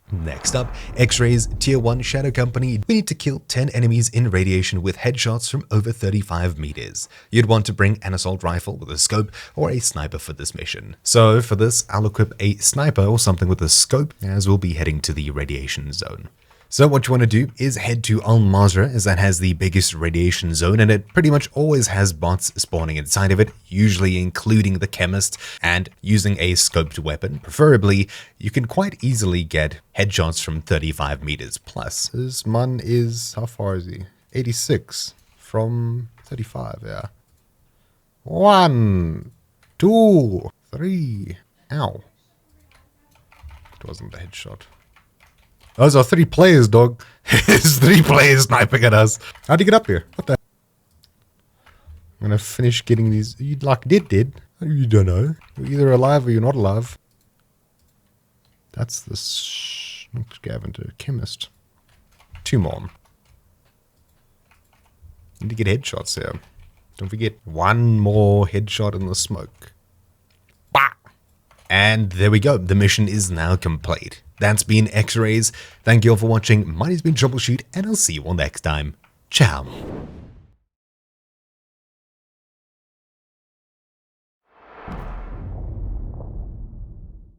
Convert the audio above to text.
Next up, X-Ray's Tier 1 Shadow Company. We need to kill 10 enemies in radiation with headshots from over 35 meters. You'd want to bring an assault rifle with a scope or a sniper for this mission. So for this, I'll equip a sniper or something with a scope, as we'll be heading to the radiation zone. So what you want to do is head to Al Mazrah, as that has the biggest radiation zone, and it pretty much always has bots spawning inside of it, usually including the chemist, and using a scoped weapon. Preferably, you can quite easily get headshots from 35 meters plus. This man is, how far is he? 86 from 35, yeah. 1, 2, 3, ow. It wasn't a headshot. Those are 3 players, dog. There's 3 players sniping at us. How'd you get up here? What the? I'm gonna finish getting these. You like dead? You don't know. You're either alive or you're not alive. That's the scavenger chemist. 2 more. Need to get headshots here. Don't forget, 1 more headshot in the smoke. Bah! And there we go. The mission is now complete. That's been X-Rays. Thank you all for watching. My name's been Troubleshoot, and I'll see you all next time. Ciao.